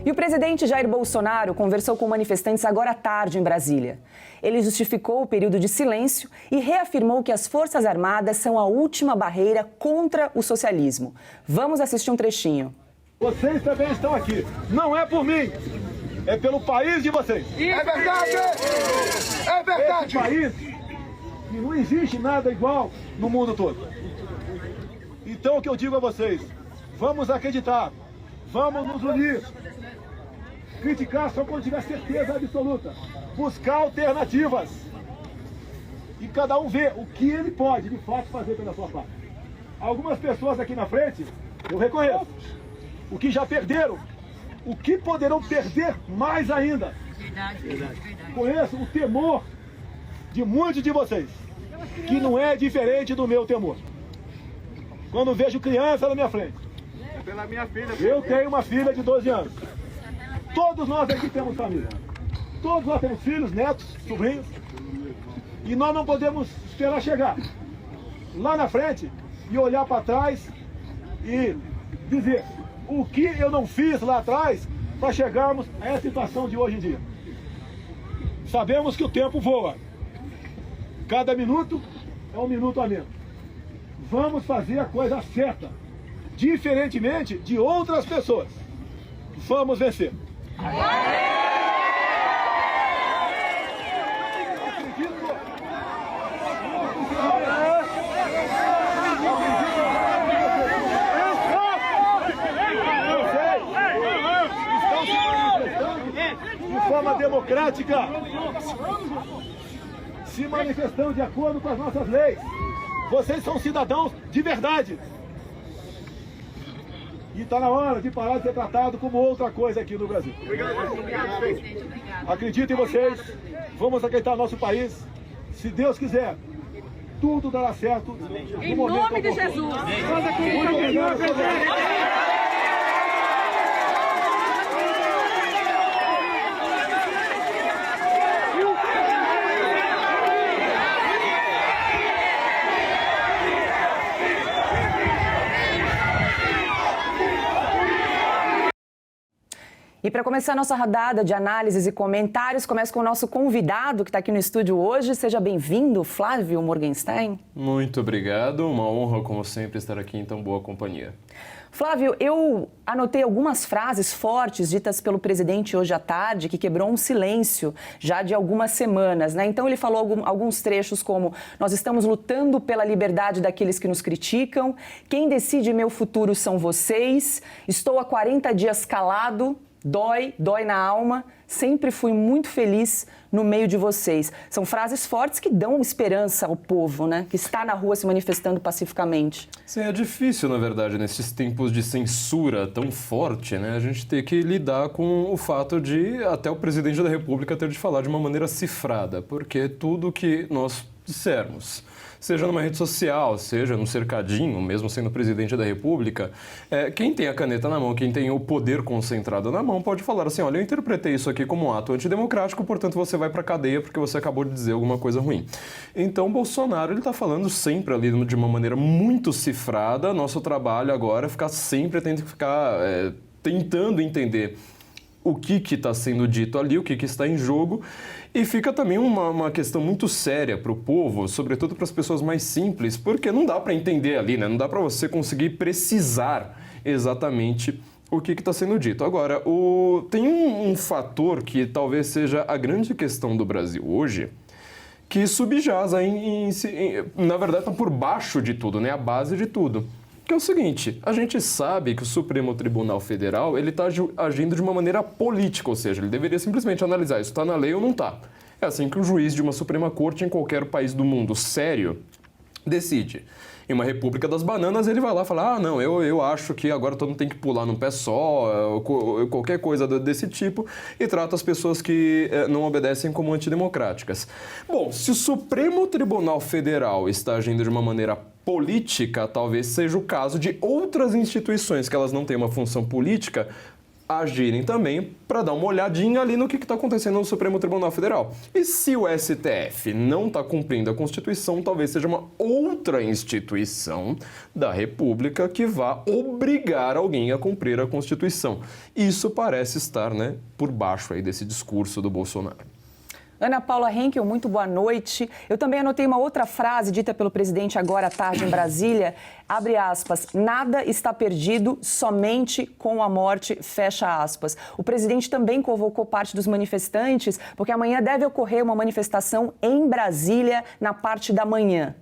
E o presidente Jair Bolsonaro conversou com manifestantes agora à tarde em Brasília. Ele justificou o período de silêncio e reafirmou que as Forças Armadas são a última barreira contra o socialismo. Vamos assistir um trechinho. Vocês também estão aqui. Não é por mim, é pelo país de vocês. É verdade! É verdade! Esse país que não existe nada igual no mundo todo. Então o que eu digo a vocês, vamos acreditar, vamos nos unir. Criticar só quando tiver certeza absoluta. Buscar alternativas. E cada um vê o que ele pode, de fato, fazer pela sua parte. Algumas pessoas aqui na frente, eu reconheço, o que já perderam, o que poderão perder mais ainda. Verdade. Conheço o temor de muitos de vocês, que não é diferente do meu temor. Quando vejo criança na minha frente. É pela minha filha. Eu tenho uma filha de 12 anos. Todos nós aqui temos família. Todos nós temos filhos, netos, sobrinhos. E nós não podemos esperar chegar lá na frente e olhar para trás e dizer o que eu não fiz lá atrás para chegarmos a essa situação de hoje em dia. Sabemos que o tempo voa. Cada minuto é um minuto a menos. Vamos fazer a coisa certa, diferentemente de outras pessoas. Vamos vencer. De forma democrática, se manifestando de acordo com as nossas leis. Vocês são cidadãos de verdade. E está na hora de parar de ser tratado como outra coisa aqui no Brasil. Obrigado, presidente. Obrigado. Acredito em vocês. Vamos acreditar no nosso país. Se Deus quiser, tudo dará certo. Em nome de Jesus. Muito obrigado, presidente. E para começar a nossa rodada de análises e comentários, começa com o nosso convidado que está aqui no estúdio hoje. Seja bem-vindo, Flávio Morgenstern. Muito obrigado, uma honra, como sempre, estar aqui em tão boa companhia. Flávio, eu anotei algumas frases fortes ditas pelo presidente hoje à tarde, que quebrou um silêncio já de algumas semanas, né? Então ele falou alguns trechos como: nós estamos lutando pela liberdade daqueles que nos criticam, quem decide meu futuro são vocês, estou há 40 dias calado, dói na alma, sempre fui muito feliz no meio de vocês. São frases fortes que dão esperança ao povo, né? Que está na rua se manifestando pacificamente. Sim, é difícil, na verdade, nesses tempos de censura tão forte, né? A gente ter que lidar com o fato de até o presidente da República ter de falar de uma maneira cifrada, porque tudo que nós dissermos, seja numa rede social, seja no cercadinho, mesmo sendo presidente da República, quem tem a caneta na mão, quem tem o poder concentrado na mão, pode falar assim: olha, eu interpretei isso aqui como um ato antidemocrático, portanto você vai para a cadeia porque você acabou de dizer alguma coisa ruim. Então, Bolsonaro, ele está falando sempre ali de uma maneira muito cifrada. Nosso trabalho agora é ficar sempre tentando entender o que está sendo dito ali, o que está em jogo. E fica também uma questão muito séria para o povo, sobretudo para as pessoas mais simples, porque não dá para entender ali, né? Não dá para você conseguir precisar exatamente o que está sendo dito. Agora, tem um fator que talvez seja a grande questão do Brasil hoje, que subjaz, na verdade, está por baixo de tudo, né? A base de tudo. Que é o seguinte: a gente sabe que o Supremo Tribunal Federal ele está agindo de uma maneira política, ou seja, ele deveria simplesmente analisar isso está na lei ou não está. É assim que o juiz de uma Suprema Corte em qualquer país do mundo sério decide. Em uma República das Bananas, ele vai lá e fala: ah, não, eu acho que agora todo mundo tem que pular num pé só, qualquer coisa desse tipo, e trata as pessoas que não obedecem como antidemocráticas. Bom, se o Supremo Tribunal Federal está agindo de uma maneira política, talvez seja o caso de outras instituições que elas não têm uma função política agirem também para dar uma olhadinha ali no que está acontecendo no Supremo Tribunal Federal. E se o STF não está cumprindo a Constituição, talvez seja uma outra instituição da República que vá obrigar alguém a cumprir a Constituição. Isso parece estar, né, por baixo aí desse discurso do Bolsonaro. Ana Paula Henkel, muito boa noite. Eu também anotei uma outra frase dita pelo presidente agora à tarde em Brasília, abre aspas, nada está perdido, somente com a morte, fecha aspas. O presidente também convocou parte dos manifestantes, porque amanhã deve ocorrer uma manifestação em Brasília, na parte da manhã.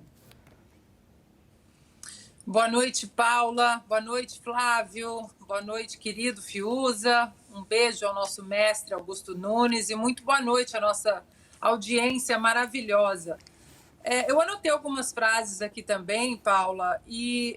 Boa noite, Paula. Boa noite, Flávio. Boa noite, querido Fiuza. Um beijo ao nosso mestre Augusto Nunes e muito boa noite à nossa audiência maravilhosa. Eu anotei algumas frases aqui também, Paula, e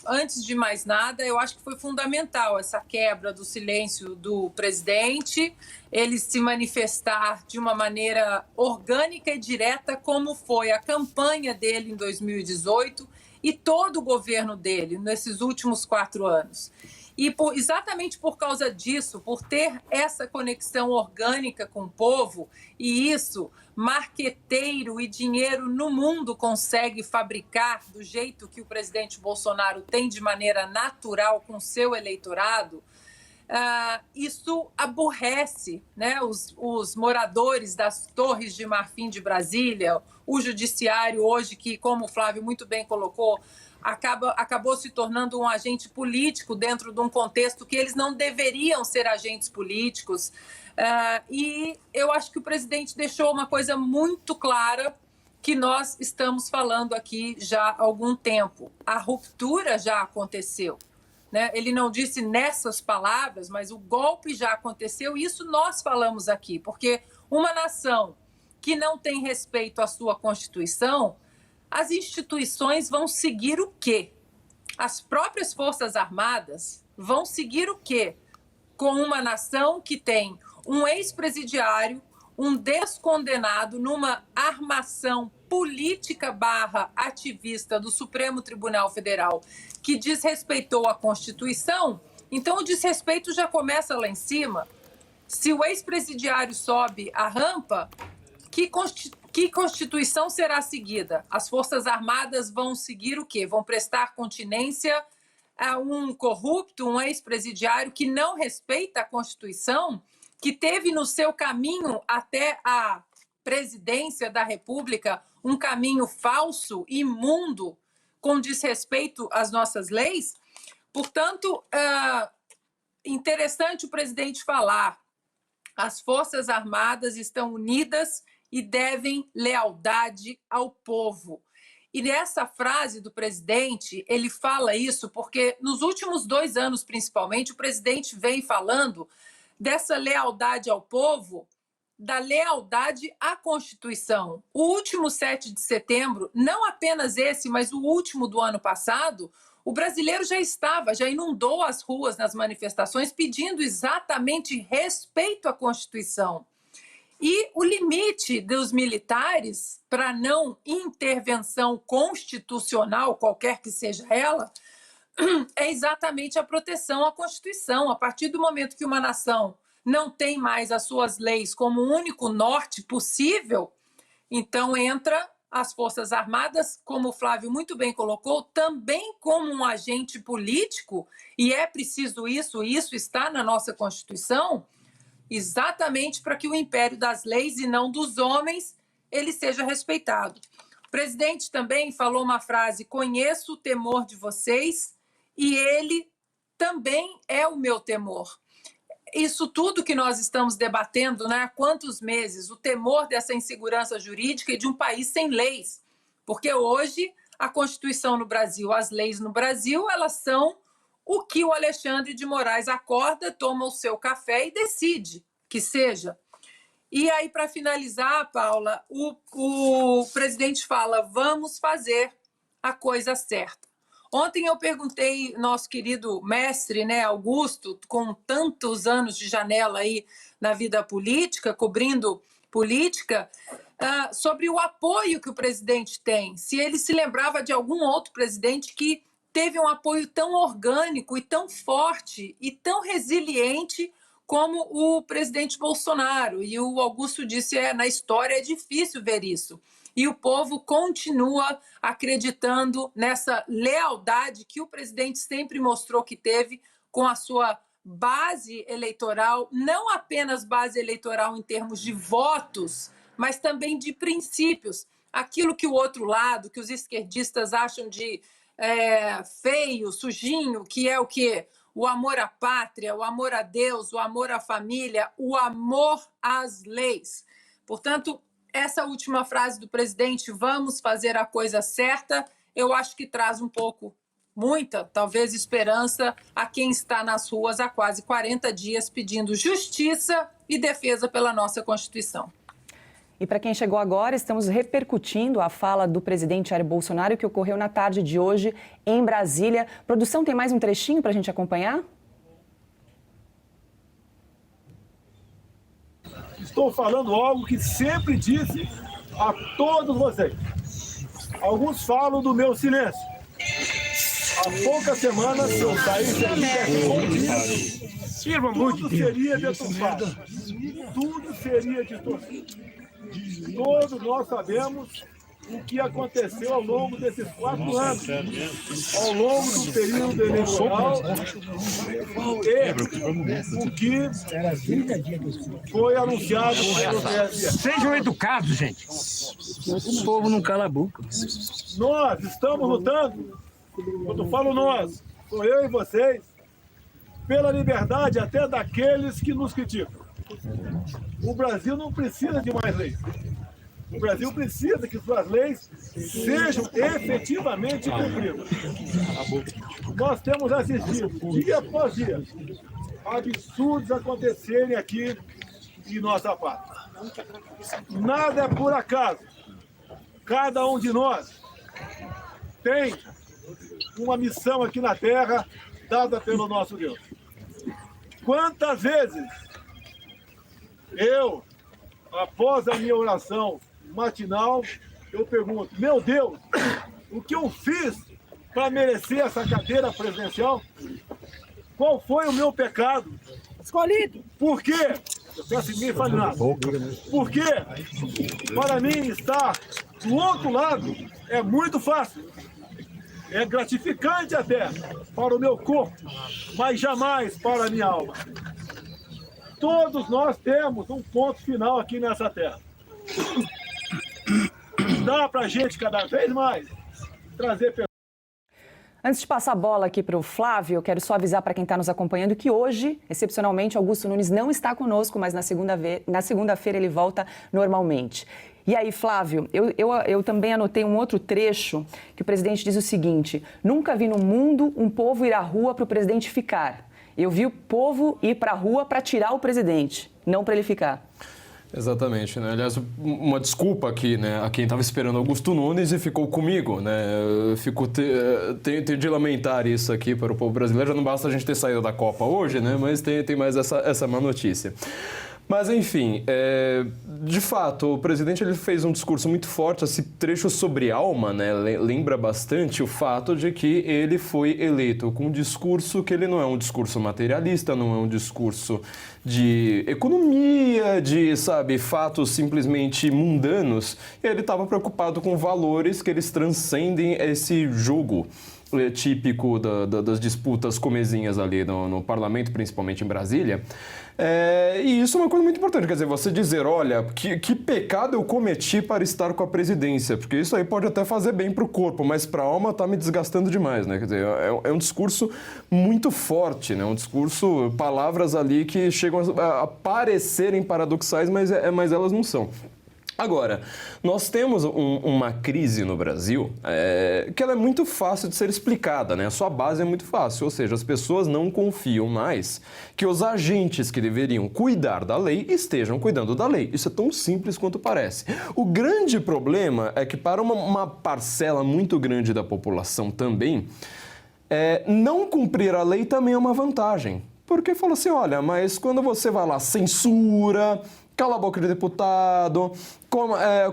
antes de mais nada, eu acho que foi fundamental essa quebra do silêncio do presidente, ele se manifestar de uma maneira orgânica e direta, como foi a campanha dele em 2018 e todo o governo dele nesses últimos 4 anos. E exatamente por causa disso, por ter essa conexão orgânica com o povo, e isso, marqueteiro e dinheiro no mundo consegue fabricar do jeito que o presidente Bolsonaro tem de maneira natural com seu eleitorado, isso aborrece, né, os moradores das Torres de Marfim de Brasília, o judiciário hoje que, como o Flávio muito bem colocou, acabou se tornando um agente político dentro de um contexto que eles não deveriam ser agentes políticos. E eu acho que o presidente deixou uma coisa muito clara que nós estamos falando aqui já há algum tempo. A ruptura já aconteceu. Né? Ele não disse nessas palavras, mas o golpe já aconteceu e isso nós falamos aqui, porque uma nação que não tem respeito à sua Constituição, as instituições vão seguir o quê? As próprias Forças Armadas vão seguir o quê? Com uma nação que tem um ex-presidiário, um descondenado numa armação política / ativista do Supremo Tribunal Federal que desrespeitou a Constituição, então o desrespeito já começa lá em cima. Se o ex-presidiário sobe a rampa, que Constituição será seguida? As Forças Armadas vão seguir o quê? Vão prestar continência a um corrupto, um ex-presidiário que não respeita a Constituição, que teve no seu caminho até a presidência da República um caminho falso, imundo, com desrespeito às nossas leis? Portanto, interessante o presidente falar, as Forças Armadas estão unidas e devem lealdade ao povo. E nessa frase do presidente, ele fala isso porque nos últimos 2 anos, principalmente, o presidente vem falando dessa lealdade ao povo, da lealdade à Constituição. O último 7 de setembro, não apenas esse, mas o último do ano passado, o brasileiro já inundou as ruas nas manifestações pedindo exatamente respeito à Constituição. E o limite dos militares para não intervenção constitucional, qualquer que seja ela, é exatamente a proteção à Constituição. A partir do momento que uma nação não tem mais as suas leis como o único norte possível, então entra as Forças Armadas, como o Flávio muito bem colocou, também como um agente político, e é preciso isso está na nossa Constituição, exatamente para que o império das leis e não dos homens ele seja respeitado. O presidente também falou uma frase, conheço o temor de vocês e ele também é o meu temor. Isso tudo que nós estamos debatendo, né, há quantos meses, o temor dessa insegurança jurídica e de um país sem leis. Porque hoje a Constituição no Brasil, as leis no Brasil, elas são o que o Alexandre de Moraes acorda, toma o seu café e decide que seja. E aí, para finalizar, Paula, o presidente fala, vamos fazer a coisa certa. Ontem eu perguntei, nosso querido mestre, né, Augusto, com tantos anos de janela aí na vida política, cobrindo política, sobre o apoio que o presidente tem. Se ele se lembrava de algum outro presidente que teve um apoio tão orgânico e tão forte e tão resiliente como o presidente Bolsonaro. E o Augusto disse, na história é difícil ver isso. E o povo continua acreditando nessa lealdade que o presidente sempre mostrou que teve com a sua base eleitoral, não apenas base eleitoral em termos de votos, mas também de princípios. Aquilo que o outro lado, que os esquerdistas acham de feio, sujinho, que é o quê? O amor à pátria, o amor a Deus, o amor à família, o amor às leis. Portanto, essa última frase do presidente, vamos fazer a coisa certa, eu acho que traz um pouco, muita, talvez, esperança a quem está nas ruas há quase 40 dias pedindo justiça e defesa pela nossa Constituição. E para quem chegou agora, estamos repercutindo a fala do presidente Jair Bolsonaro que ocorreu na tarde de hoje em Brasília. Produção, tem mais um trechinho para a gente acompanhar? Estou falando algo que sempre disse a todos vocês. Alguns falam do meu silêncio. Há poucas semanas, se eu saísse aqui, tudo seria deturpado. Tudo seria distorcido. Todos nós sabemos o que aconteceu ao longo desses 4 anos, ao longo do período eleitoral, e o que foi anunciado pelo TSE. Sejam educados, gente. O povo não cala a boca. Nós estamos lutando, quando falo nós, sou eu e vocês, pela liberdade até daqueles que nos criticam. O Brasil não precisa de mais leis. O Brasil precisa que suas leis sejam efetivamente cumpridas. Nós temos assistido, dia após dia, absurdos acontecerem aqui em nossa pátria. Nada é por acaso. Cada um de nós tem uma missão aqui na Terra dada pelo nosso Deus. Quantas vezes eu, após a minha oração matinal, eu pergunto, meu Deus, o que eu fiz para merecer essa cadeira presidencial? Qual foi o meu pecado? Escolhido. Por quê? Eu peço que ninguém fale nada. Porque, para mim, estar do outro lado é muito fácil. É gratificante até para o meu corpo, mas jamais para a minha alma. Todos nós temos um ponto final aqui nessa terra. Dá para a gente cada vez mais trazer pessoas. Antes de passar a bola aqui para o Flávio, eu quero só avisar para quem está nos acompanhando que hoje, excepcionalmente, Augusto Nunes não está conosco, mas na segunda-feira ele volta normalmente. E aí, Flávio, eu também anotei um outro trecho que o presidente diz o seguinte: nunca vi no mundo um povo ir à rua para o presidente ficar. Eu vi o povo ir para a rua para tirar o presidente, não para ele ficar. Exatamente, né? Aliás, uma desculpa aqui, né, a quem estava esperando Augusto Nunes e ficou comigo, né? Tenho de lamentar isso aqui para o povo brasileiro. Já não basta a gente ter saído da Copa hoje, né? Mas tem mais essa má notícia. Mas, enfim, de fato, o presidente ele fez um discurso muito forte. Esse trecho sobre alma, né, lembra bastante o fato de que ele foi eleito com um discurso que ele não é um discurso materialista, não é um discurso de economia, de, fatos simplesmente mundanos. E ele estava preocupado com valores que eles transcendem esse jogo típico das disputas comezinhas ali no parlamento, principalmente em Brasília. E isso é uma coisa muito importante, quer dizer, você dizer, olha, que pecado eu cometi para estar com a presidência, porque isso aí pode até fazer bem para o corpo, mas para a alma está me desgastando demais, né? Quer dizer, é um discurso muito forte, né? Um discurso, palavras ali que chegam a parecerem paradoxais, mas elas não são. Agora, nós temos uma crise no Brasil que ela é muito fácil de ser explicada, né? A sua base é muito fácil, ou seja, as pessoas não confiam mais que os agentes que deveriam cuidar da lei estejam cuidando da lei. Isso é tão simples quanto parece. O grande problema é que para uma parcela muito grande da população também, não cumprir a lei também é uma vantagem. Porque fala assim, olha, mas quando você vai lá, censura, cala a boca de deputado,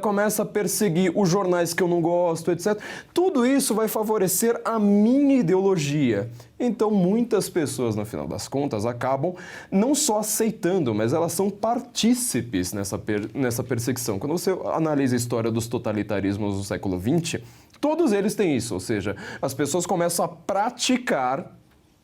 começa a perseguir os jornais que eu não gosto, etc. Tudo isso vai favorecer a minha ideologia. Então, muitas pessoas, no final das contas, acabam não só aceitando, mas elas são partícipes nessa perseguição. Quando você analisa a história dos totalitarismos do século XX, todos eles têm isso, ou seja, as pessoas começam a praticar.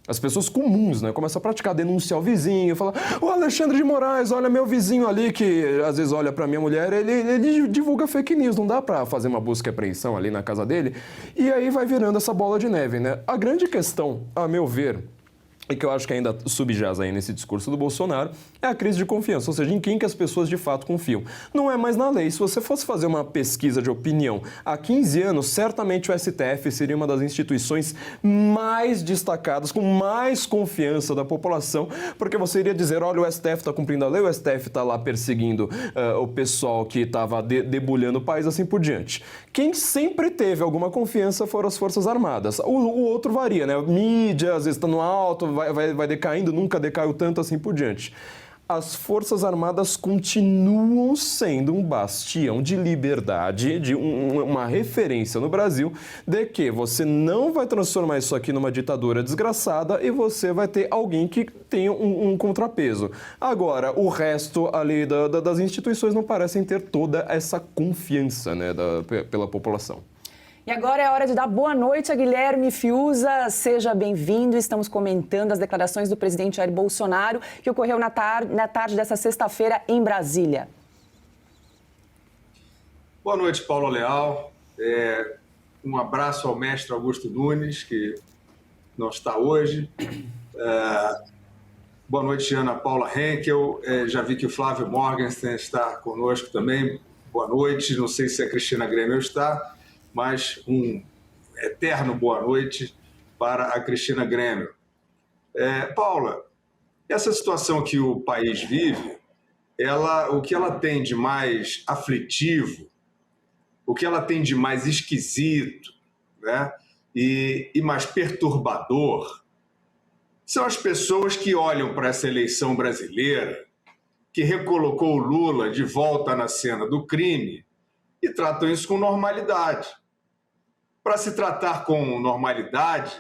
As pessoas comuns, né? Começam a praticar, denunciar o vizinho, falar: o Alexandre de Moraes, olha meu vizinho ali, que às vezes olha pra minha mulher, ele divulga fake news, não dá pra fazer uma busca e apreensão ali na casa dele. E aí vai virando essa bola de neve, né? A grande questão, a meu ver, e que eu acho que ainda subjaz aí nesse discurso do Bolsonaro, é a crise de confiança, ou seja, em quem que as pessoas de fato confiam. Não é mais na lei. Se você fosse fazer uma pesquisa de opinião há 15 anos, certamente o STF seria uma das instituições mais destacadas, com mais confiança da população, porque você iria dizer: olha, o STF está cumprindo a lei, o STF está lá perseguindo o pessoal que estava debulhando o país, assim por diante. Quem sempre teve alguma confiança foram as Forças Armadas. O outro varia, né? Mídia, às vezes está no alto, vai decaindo, nunca decaiu tanto, assim por diante. As Forças Armadas continuam sendo um bastião de liberdade, de uma referência no Brasil, de que você não vai transformar isso aqui numa ditadura desgraçada e você vai ter alguém que tenha um contrapeso. Agora, o resto ali das instituições não parecem ter toda essa confiança, né, pela população. E agora é hora de dar boa noite a Guilherme Fiuza. Seja bem-vindo. Estamos comentando as declarações do presidente Jair Bolsonaro, que ocorreu na tarde dessa sexta-feira em Brasília. Boa noite, Paulo Leal. Um abraço ao mestre Augusto Nunes, que não está hoje. Boa noite, Ana Paula Henkel. Já vi que o Flávio Morgenstern está conosco também. Boa noite. Não sei se a Cristina Grêmio está, mas um eterno boa noite para a Cristina Grêmio. Paula, essa situação que o país vive, o que ela tem de mais aflitivo, o que ela tem de mais esquisito, né, e mais perturbador, são as pessoas que olham para essa eleição brasileira, que recolocou o Lula de volta na cena do crime, e tratam isso com normalidade. Para se tratar com normalidade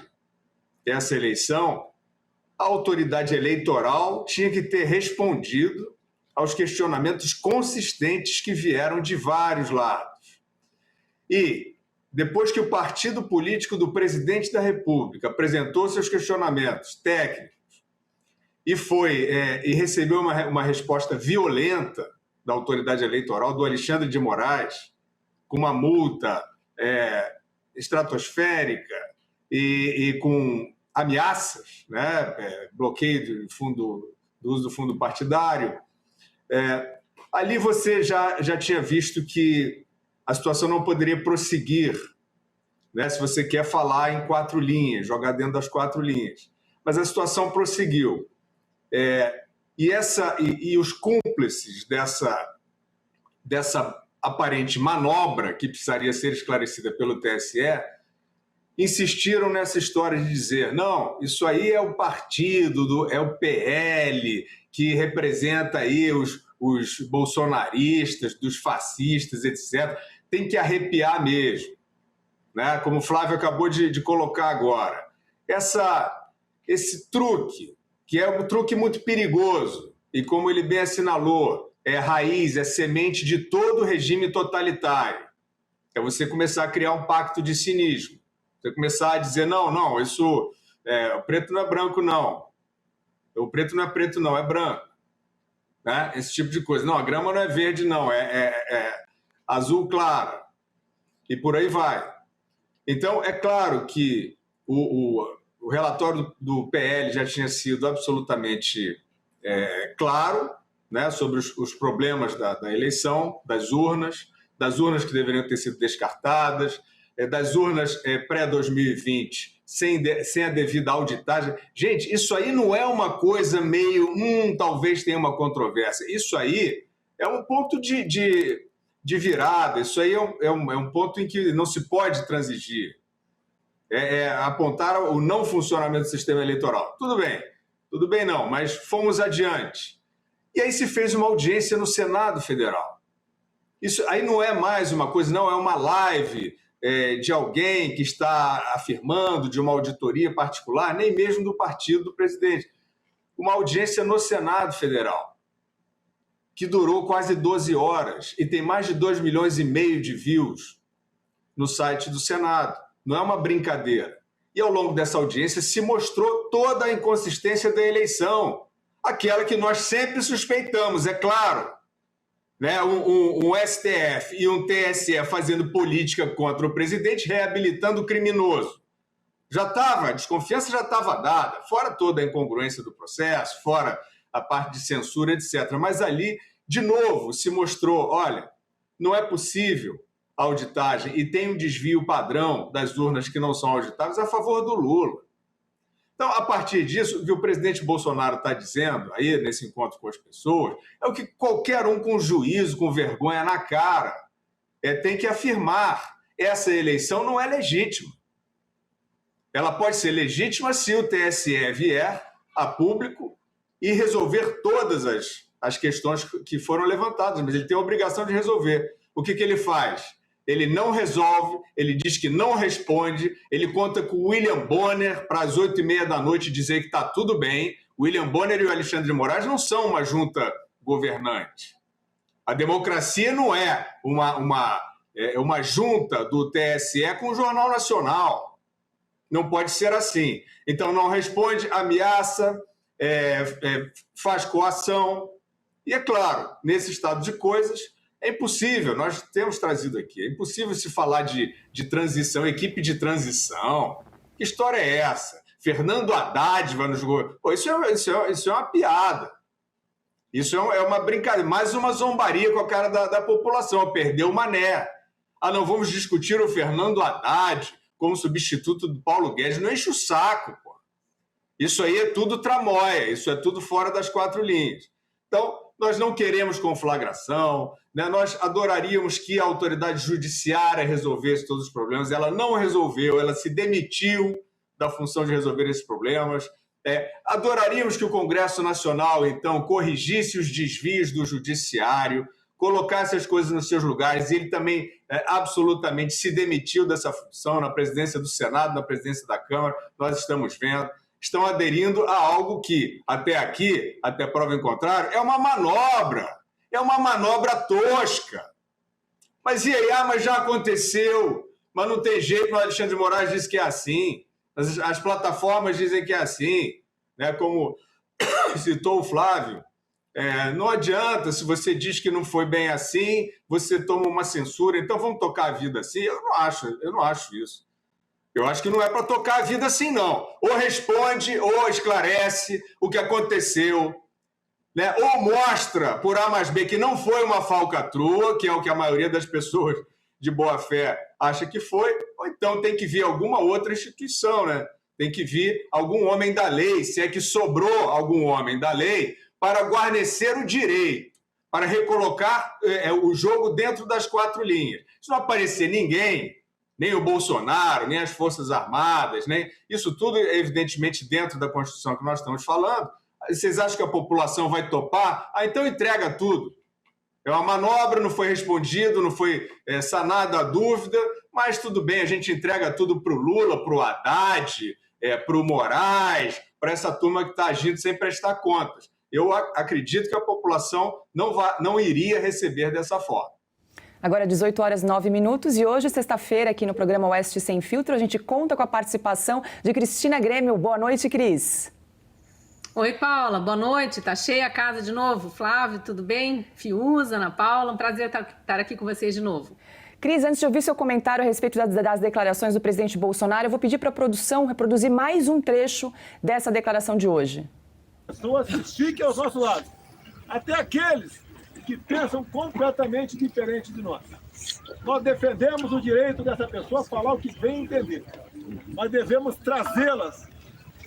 essa eleição, a autoridade eleitoral tinha que ter respondido aos questionamentos consistentes que vieram de vários lados. E, depois que o partido político do presidente da República apresentou seus questionamentos técnicos e recebeu uma resposta violenta da autoridade eleitoral, do Alexandre de Moraes, com uma multa estratosférica e com ameaças, né? Bloqueio do uso do fundo partidário, ali você já tinha visto que a situação não poderia prosseguir, né? Se você quer falar em 4 linhas, jogar dentro das 4 linhas. Mas a situação prosseguiu. E os cúmplices dessa aparente manobra que precisaria ser esclarecida pelo TSE, insistiram nessa história de dizer: não, isso aí é o partido, é o PL, que representa aí os bolsonaristas, dos fascistas, etc. Tem que arrepiar mesmo, né? Como o Flávio acabou de colocar agora. Esse truque, que é um truque muito perigoso, e como ele bem assinalou, é raiz, é semente de todo regime totalitário. É você começar a criar um pacto de cinismo. Você começar a dizer: não, isso o preto não é branco, não. O preto não é preto, não, é branco. Né? Esse tipo de coisa. Não, a grama não é verde, não, é azul claro. E por aí vai. Então, é claro que o relatório do PL já tinha sido absolutamente claro, né, sobre os problemas da eleição, das urnas que deveriam ter sido descartadas, das urnas pré-2020, sem a devida auditagem. Gente, isso aí não é uma coisa meio, talvez tenha uma controvérsia. Isso aí é um ponto de virada, isso aí é um ponto em que não se pode transigir. Apontar o não funcionamento do sistema eleitoral. Tudo bem não, mas fomos adiante. E aí se fez uma audiência no Senado Federal. Isso aí não é mais uma coisa, não, é uma live de alguém que está afirmando de uma auditoria particular, nem mesmo do partido do presidente. Uma audiência no Senado Federal, que durou quase 12 horas e tem mais de 2,5 milhões de views no site do Senado. Não é uma brincadeira. E ao longo dessa audiência se mostrou toda a inconsistência da eleição, aquela que nós sempre suspeitamos, é claro. Né? Um STF e um TSE fazendo política contra o presidente, reabilitando o criminoso. A desconfiança já estava dada, fora toda a incongruência do processo, fora a parte de censura, etc. Mas ali, de novo, se mostrou, olha, não é possível a auditagem e tem um desvio padrão das urnas que não são auditáveis a favor do Lula. Então, a partir disso, o que o presidente Bolsonaro está dizendo aí nesse encontro com as pessoas é o que qualquer um com juízo, com vergonha na cara, tem que afirmar. Essa eleição não é legítima. Ela pode ser legítima se o TSE vier a público e resolver todas as questões que foram levantadas, mas ele tem a obrigação de resolver. O que ele faz? Ele não resolve, ele diz que não responde, ele conta com o William Bonner para as 8h30 da noite dizer que está tudo bem. O William Bonner e o Alexandre de Moraes não são uma junta governante. A democracia não é uma junta do TSE com o Jornal Nacional. Não pode ser assim. Então não responde, ameaça, faz coação. E é claro, nesse estado de coisas, é impossível, nós temos trazido aqui, é impossível se falar de transição, equipe de transição. Que história é essa? Fernando Haddad vai nos governos. Isso é uma piada. Isso é uma brincadeira, mais uma zombaria com a cara da população. Perdeu o mané. Não vamos discutir o Fernando Haddad como substituto do Paulo Guedes. Não enche o saco, pô. Isso aí é tudo tramóia, isso é tudo fora das 4 linhas. Então, nós não queremos conflagração, né? Nós adoraríamos que a autoridade judiciária resolvesse todos os problemas. Ela não resolveu, ela se demitiu da função de resolver esses problemas. Adoraríamos que o Congresso Nacional, então, corrigisse os desvios do judiciário, colocasse as coisas nos seus lugares. Ele também absolutamente se demitiu dessa função na presidência do Senado, na presidência da Câmara. Nós estamos vendo. Estão aderindo a algo que, até aqui, até prova em contrário, é uma manobra tosca. Mas e aí? Mas já aconteceu, mas não tem jeito, o Alexandre de Moraes disse que é assim, as plataformas dizem que é assim, né? Como citou o Flávio, não adianta, se você diz que não foi bem assim, você toma uma censura, então vamos tocar a vida assim? Eu não acho isso. Eu acho que não é para tocar a vida assim, não. Ou responde, ou esclarece o que aconteceu, né? Ou mostra, por A mais B, que não foi uma falcatrua, que é o que a maioria das pessoas de boa fé acha que foi, ou então tem que vir alguma outra instituição, né? Tem que vir algum homem da lei, se é que sobrou algum homem da lei, para guarnecer o direito, para recolocar o jogo dentro das 4 linhas. Se não aparecer ninguém, nem o Bolsonaro, nem as Forças Armadas, nem isso tudo, evidentemente, dentro da Constituição que nós estamos falando. Vocês acham que a população vai topar? Então entrega tudo. É uma manobra, não foi respondido, não foi sanada a dúvida, mas tudo bem, a gente entrega tudo para o Lula, para o Haddad, para o Moraes, para essa turma que está agindo sem prestar contas. Eu acredito que a população não iria receber dessa forma. Agora, 18h09, e hoje, sexta-feira, aqui no programa Oeste Sem Filtro, a gente conta com a participação de Cristina Grêmio. Boa noite, Cris. Oi, Paula, boa noite. Tá cheia a casa de novo? Flávio, tudo bem? Fiuza, Ana Paula, um prazer estar aqui com vocês de novo. Cris, antes de ouvir seu comentário a respeito das declarações do presidente Bolsonaro, eu vou pedir para a produção reproduzir mais um trecho dessa declaração de hoje. Pessoas que fiquem aos nossos lados, até aqueles que pensam completamente diferente de nós. Nós defendemos o direito dessa pessoa a falar o que bem entender. Nós devemos trazê-las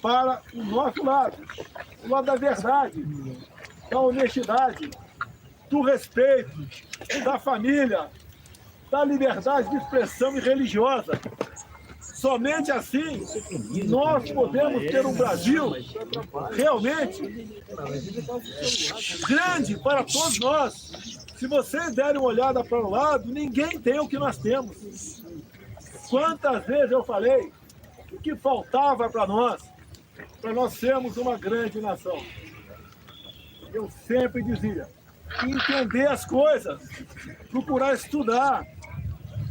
para o nosso lado, o lado da verdade, da honestidade, do respeito, da família, da liberdade de expressão e religiosa. Somente assim nós podemos ter um Brasil realmente grande para todos nós. Se vocês derem uma olhada para o lado, ninguém tem o que nós temos. Quantas vezes eu falei o que faltava para nós sermos uma grande nação? Eu sempre dizia, entender as coisas, procurar estudar,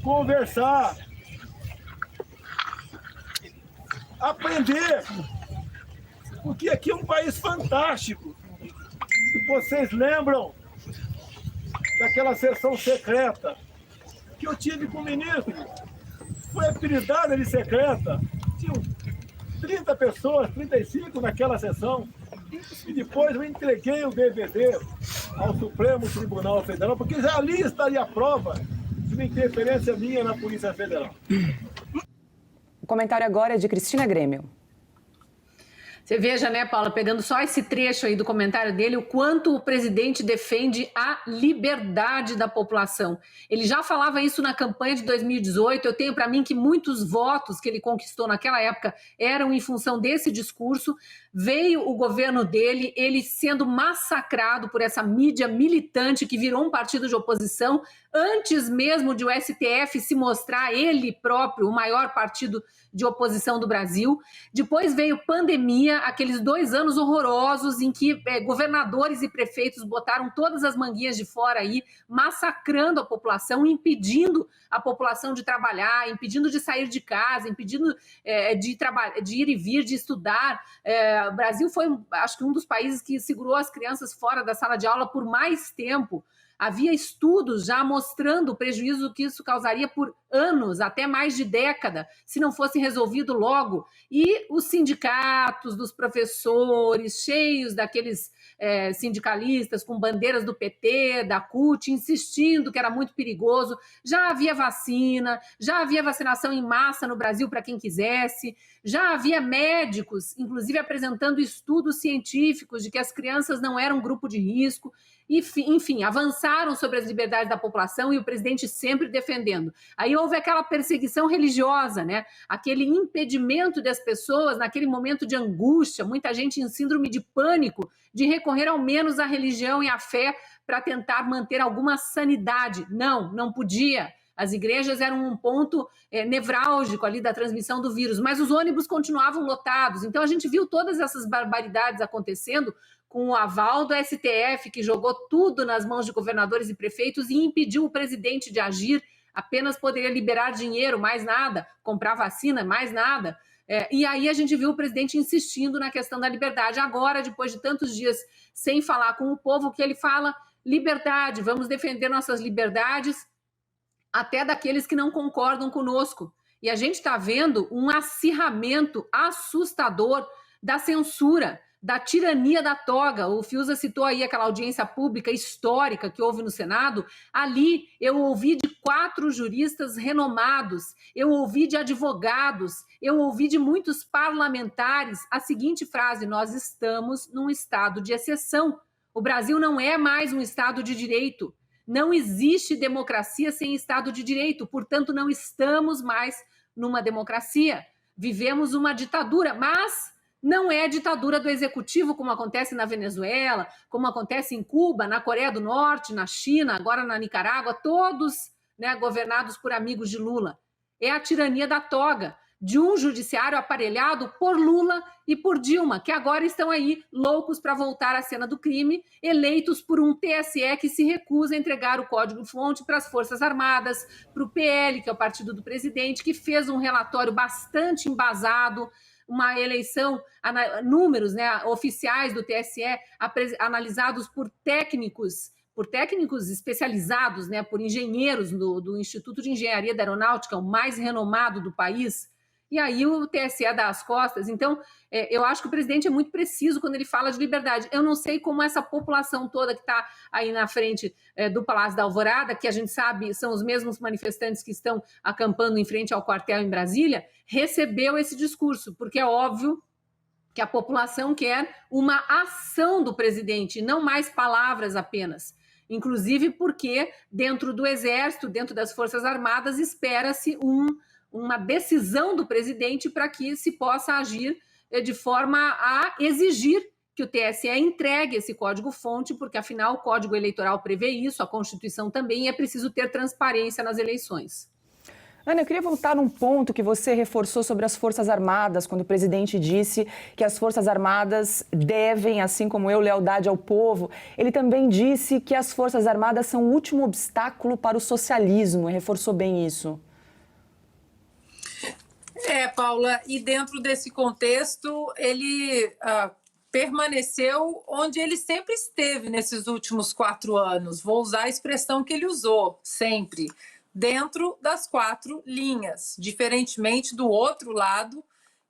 conversar, aprender, porque aqui é um país fantástico. Vocês lembram daquela sessão secreta que eu tive com o ministro? Foi apelidada de secreta. Tinham 30 pessoas, 35 naquela sessão. E depois eu entreguei o DVD ao Supremo Tribunal Federal, porque já ali estaria a prova de uma interferência minha na Polícia Federal. O comentário agora é de Cristina Grêmio. Você veja, né, Paula, pegando só esse trecho aí do comentário dele, o quanto o presidente defende a liberdade da população. Ele já falava isso na campanha de 2018, eu tenho para mim que muitos votos que ele conquistou naquela época eram em função desse discurso. Veio o governo dele, ele sendo massacrado por essa mídia militante que virou um partido de oposição, antes mesmo de o STF se mostrar ele próprio o maior partido de oposição do Brasil. Depois veio pandemia, aqueles 2 anos horrorosos em que governadores e prefeitos botaram todas as manguinhas de fora aí, massacrando a população, impedindo a população de trabalhar, impedindo de sair de casa, impedindo de ir e vir, de estudar. O Brasil foi, acho que, um dos países que segurou as crianças fora da sala de aula por mais tempo. Havia estudos já mostrando o prejuízo que isso causaria por anos, até mais de década, se não fosse resolvido logo. E os sindicatos dos professores, cheios daqueles sindicalistas com bandeiras do PT, da CUT, insistindo que era muito perigoso. Já havia vacina, já havia vacinação em massa no Brasil para quem quisesse, já havia médicos, inclusive apresentando estudos científicos de que as crianças não eram grupo de risco. Enfim, avançaram sobre as liberdades da população e o presidente sempre defendendo. Aí houve aquela perseguição religiosa, né? Aquele impedimento das pessoas, naquele momento de angústia, muita gente em síndrome de pânico, de recorrer ao menos à religião e à fé para tentar manter alguma sanidade. Não podia. As igrejas eram um ponto nevrálgico ali da transmissão do vírus, mas os ônibus continuavam lotados. Então a gente viu todas essas barbaridades acontecendo com o aval do STF, que jogou tudo nas mãos de governadores e prefeitos e impediu o presidente de agir, apenas poderia liberar dinheiro, mais nada, comprar vacina, mais nada. E aí a gente viu o presidente insistindo na questão da liberdade. Agora, depois de tantos dias sem falar com o povo, que ele fala liberdade, vamos defender nossas liberdades, até daqueles que não concordam conosco. E a gente está vendo um acirramento assustador da censura, da tirania da toga. O Fiuza citou aí aquela audiência pública histórica que houve no Senado. Ali eu ouvi de 4 juristas renomados, eu ouvi de advogados, eu ouvi de muitos parlamentares a seguinte frase: nós estamos num estado de exceção. O Brasil não é mais um estado de direito. Não existe democracia sem estado de direito, portanto não estamos mais numa democracia. Vivemos uma ditadura, mas não é a ditadura do executivo, como acontece na Venezuela, como acontece em Cuba, na Coreia do Norte, na China, agora na Nicarágua, todos, né, governados por amigos de Lula. É a tirania da toga, de um judiciário aparelhado por Lula e por Dilma, que agora estão aí loucos para voltar à cena do crime, eleitos por um TSE que se recusa a entregar o código-fonte para as Forças Armadas, para o PL, que é o partido do presidente, que fez um relatório bastante embasado, uma eleição, números, né, oficiais do TSE, analisados por técnicos especializados, né, por engenheiros do Instituto de Engenharia da Aeronáutica, o mais renomado do país. E aí o TSE dá as costas. Então, eu acho que o presidente é muito preciso quando ele fala de liberdade. Eu não sei como essa população toda que está aí na frente do Palácio da Alvorada, que a gente sabe são os mesmos manifestantes que estão acampando em frente ao quartel em Brasília, recebeu esse discurso, porque é óbvio que a população quer uma ação do presidente, não mais palavras apenas. Inclusive porque dentro do Exército, dentro das Forças Armadas, espera-se uma decisão do presidente para que se possa agir de forma a exigir que o TSE entregue esse código-fonte, porque, afinal, o Código Eleitoral prevê isso, a Constituição também, e é preciso ter transparência nas eleições. Ana, eu queria voltar num ponto que você reforçou sobre as Forças Armadas, quando o presidente disse que as Forças Armadas devem, assim como eu, lealdade ao povo. Ele também disse que as Forças Armadas são o último obstáculo para o socialismo, e reforçou bem isso. Paula, e dentro desse contexto, ele permaneceu onde ele sempre esteve nesses últimos 4 anos. Vou usar a expressão que ele usou, sempre. Dentro das 4 linhas, diferentemente do outro lado,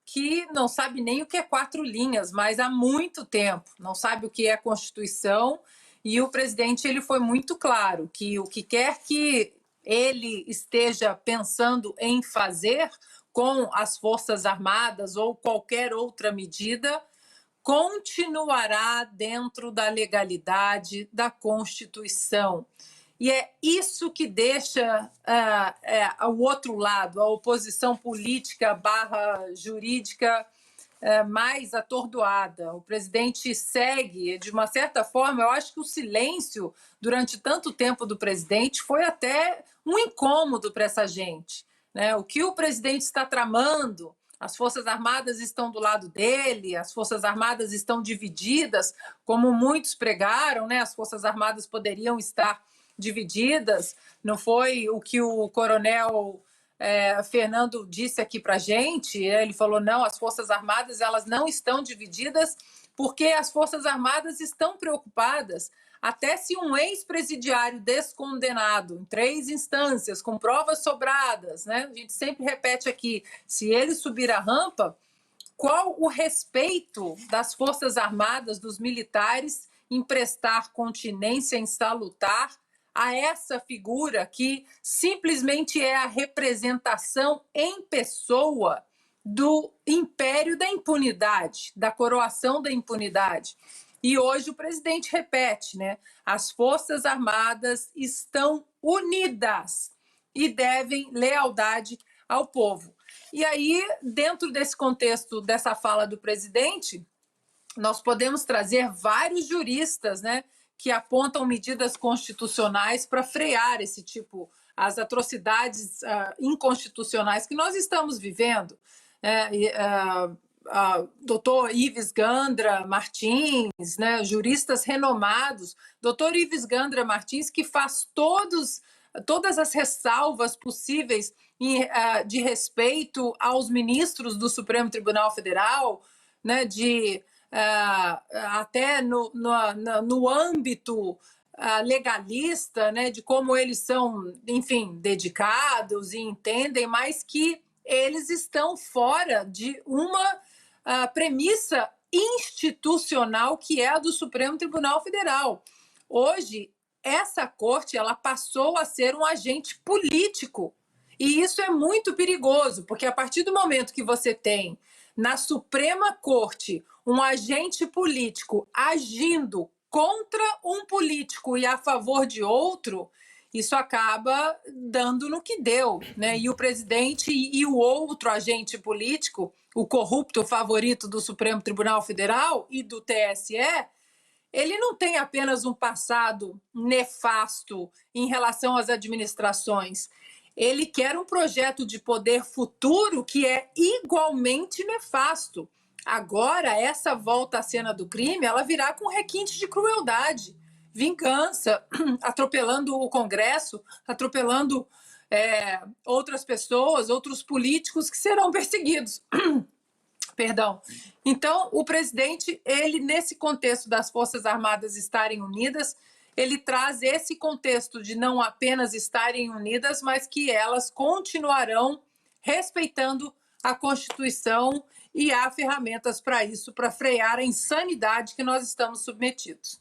que não sabe nem o que é 4 linhas, mas há muito tempo, não sabe o que é Constituição, e o presidente ele foi muito claro que o que quer que ele esteja pensando em fazer com as Forças Armadas ou qualquer outra medida, continuará dentro da legalidade da Constituição. E é isso que deixa o outro lado, a oposição política / jurídica, mais atordoada. O presidente segue, de uma certa forma, eu acho que o silêncio durante tanto tempo do presidente foi até um incômodo para essa gente, né? O que o presidente está tramando, as Forças Armadas estão do lado dele, as Forças Armadas estão divididas, como muitos pregaram, né? As Forças Armadas poderiam estar divididas, não foi o que o coronel Fernando disse aqui para a gente. Ele falou, não, as Forças Armadas elas não estão divididas porque as Forças Armadas estão preocupadas até se um ex-presidiário descondenado em 3 instâncias, com provas sobradas, né? A gente sempre repete aqui, se ele subir a rampa, qual o respeito das Forças Armadas, dos militares, em prestar continência insalutar a essa figura que simplesmente é a representação em pessoa do império da impunidade, da coroação da impunidade. E hoje o presidente repete, né? As Forças Armadas estão unidas e devem lealdade ao povo. E aí, dentro desse contexto dessa fala do presidente, nós podemos trazer vários juristas, né, que apontam medidas constitucionais para frear esse tipo, as atrocidades inconstitucionais que nós estamos vivendo. Dr. Ives Gandra Martins, né, juristas renomados, Dr. Ives Gandra Martins, que faz todas as ressalvas possíveis de respeito aos ministros do Supremo Tribunal Federal, né, até no âmbito legalista, né, de como eles são, enfim, dedicados e entendem, mas que eles estão fora de uma premissa institucional que é a do Supremo Tribunal Federal. Hoje, essa corte ela passou a ser um agente político. E isso é muito perigoso, porque a partir do momento que você tem na Suprema Corte um agente político agindo contra um político e a favor de outro, isso acaba dando no que deu, né? E o presidente e o outro agente político, o corrupto favorito do Supremo Tribunal Federal e do TSE, ele não tem apenas um passado nefasto em relação às administrações. Ele quer um projeto de poder futuro que é igualmente nefasto. Agora, essa volta à cena do crime, ela virá com requinte de crueldade, vingança, atropelando o Congresso, atropelando outras pessoas, outros políticos que serão perseguidos. Perdão. Então, o presidente, ele nesse contexto das Forças Armadas estarem unidas, ele traz esse contexto de não apenas estarem unidas, mas que elas continuarão respeitando a Constituição e há ferramentas para isso, para frear a insanidade que nós estamos submetidos.